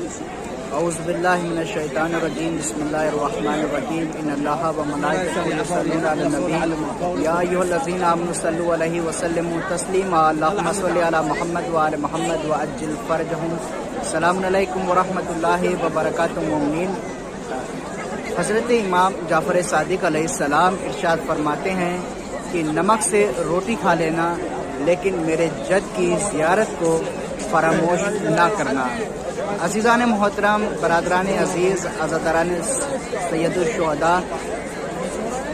اعوذ باللہ من الشیطان الرجیم بسم اللہ الرحمن الرحیم ان اللہ و ملائکتہ یصلون علی النبی یا ایھا الذین آمنوا صلوا علیہ وسلموا تسلیما اللہم صل علی محمد و آل محمد وعجل فرجہم۔ السلام علیکم ورحمۃ اللہ وبرکاتہ۔ مومنین، حضرت امام جعفر صادق علیہ السلام ارشاد فرماتے ہیں کہ نمک سے روٹی کھا لینا لیکن میرے جد کی زیارت کو فراموش نہ کرنا۔ عزیزان محترم، برادران عزیز، عزاداران سید الشہداء،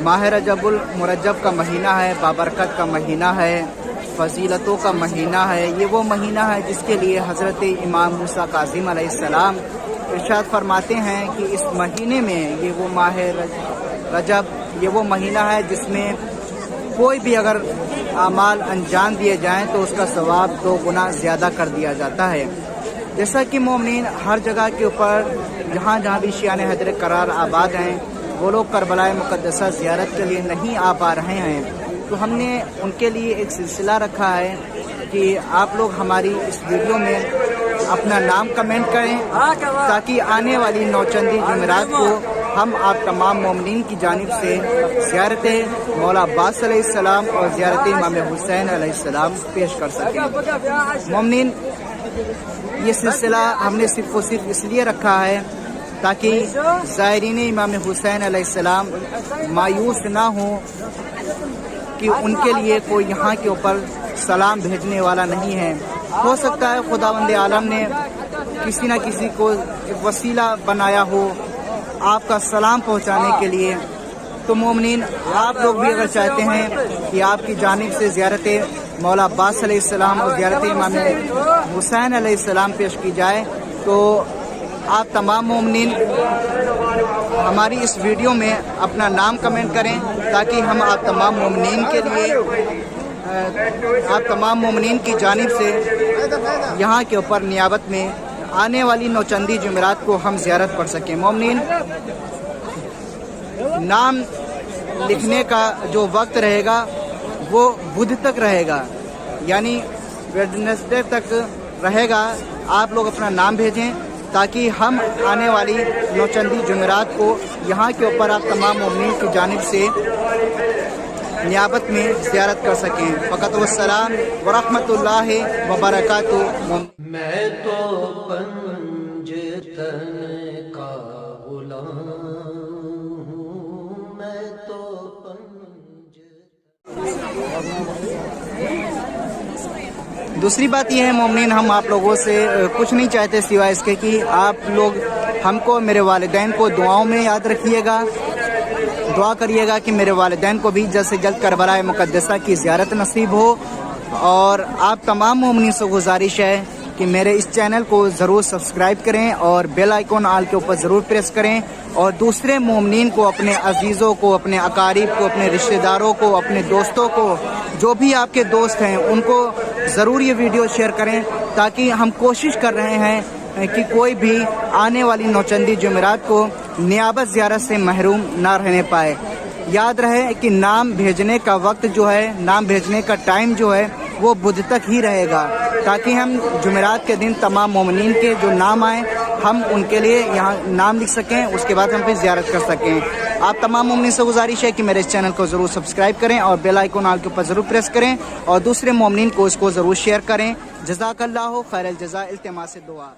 ماہ رجب المرجب کا مہینہ ہے، بابرکت کا مہینہ ہے، فضیلتوں کا مہینہ ہے۔ یہ وہ مہینہ ہے جس کے لیے حضرت امام موسیٰ کاظم علیہ السلام ارشاد فرماتے ہیں کہ اس مہینے میں یہ وہ ماہ رجب، یہ وہ مہینہ ہے جس میں کوئی بھی اگر اعمال انجام دیے جائیں تو اس کا ثواب 2 گنا زیادہ کر دیا جاتا ہے۔ جیسا کہ مومنین، ہر جگہ کے اوپر جہاں جہاں بھی شیعان حیدر قرار آباد ہیں، وہ لوگ کربلا مقدسہ زیارت کے لیے نہیں آ پا رہے ہیں، تو ہم نے ان کے لیے ایک سلسلہ رکھا ہے کہ آپ لوگ ہماری اس ویڈیو میں اپنا نام کمنٹ کریں تاکہ آنے والی نوچندی جمعرات کو ہم آپ تمام مومنین کی جانب سے زیارت مولا عباس علیہ السلام اور زیارت امام حسین علیہ السلام پیش کر سکیں۔ مومنین، یہ سلسلہ ہم نے صرف و صرف اس لیے رکھا ہے تاکہ زائرین امام حسین علیہ السلام مایوس نہ ہوں کہ ان کے لیے کوئی یہاں کے اوپر سلام بھیجنے والا نہیں ہے۔ ہو سکتا ہے خداوند عالم نے کسی نہ کسی کو ایک وسیلہ بنایا ہو آپ کا سلام پہنچانے کے لیے۔ تو مومنین، آپ لوگ بھی اگر چاہتے ہیں کہ آپ کی جانب سے زیارت مولا عباس علیہ السلام اور زیارت امام حسین علیہ السلام پیش کی جائے تو آپ تمام مومنین ہماری اس ویڈیو میں اپنا نام کمنٹ کریں تاکہ ہم آپ تمام مومنین کے لیے آپ تمام مومنین کی جانب سے یہاں کے اوپر نیابت میں آنے والی نوچندی جمعرات کو ہم زیارت پڑھ سکیں۔ مومنین، نام لکھنے کا جو وقت رہے گا وہ بدھ تک رہے گا، یعنی ویڈنسڈے تک رہے گا۔ آپ لوگ اپنا نام بھیجیں تاکہ ہم آنے والی نوچندی جمعرات کو یہاں کے اوپر آپ تمام مومنین کی جانب سے نیابت میں زیارت کر سکیں۔ فقط والسلام ورحمۃ اللہ وبرکاتہ۔ میں تو پنجتن کا غلام ہوں، میں تو دوسری بات یہ ہے مومنین، ہم آپ لوگوں سے کچھ نہیں چاہتے سوائے اس کے کہ آپ لوگ ہم کو، میرے والدین کو دعاؤں میں یاد رکھیے گا، دعا کریے گا کہ میرے والدین کو بھی جلد سے جلد کربلا مقدسہ کی زیارت نصیب ہو۔ اور آپ تمام مومنین سے گزارش ہے کہ میرے اس چینل کو ضرور سبسکرائب کریں اور بیل آئیکن آل کے اوپر ضرور پریس کریں، اور دوسرے مومنین کو، اپنے عزیزوں کو، اپنے اقارب کو، اپنے رشتہ داروں کو، اپنے دوستوں کو، جو بھی آپ کے دوست ہیں ان کو ضرور یہ ویڈیو شیئر کریں تاکہ ہم کوشش کر رہے ہیں کہ کوئی بھی آنے والی نوچندی جمعرات کو نیابت زیارت سے محروم نہ رہنے پائے۔ یاد رہے کہ نام بھیجنے کا وقت جو ہے، نام بھیجنے کا ٹائم جو ہے وہ بدھ تک ہی رہے گا تاکہ ہم جمعرات کے دن تمام مومنین کے جو نام آئیں ہم ان کے لیے یہاں نام لکھ سکیں، اس کے بعد ہم پھر زیارت کر سکیں۔ آپ تمام مومنین سے گزارش ہے کہ میرے اس چینل کو ضرور سبسکرائب کریں اور بیل آئیکن آل کے اوپر ضرور پریس کریں اور دوسرے مومنین کو اس کو ضرور شیئر کریں۔ جزاک اللہ خیر الجزا، التماس دعا۔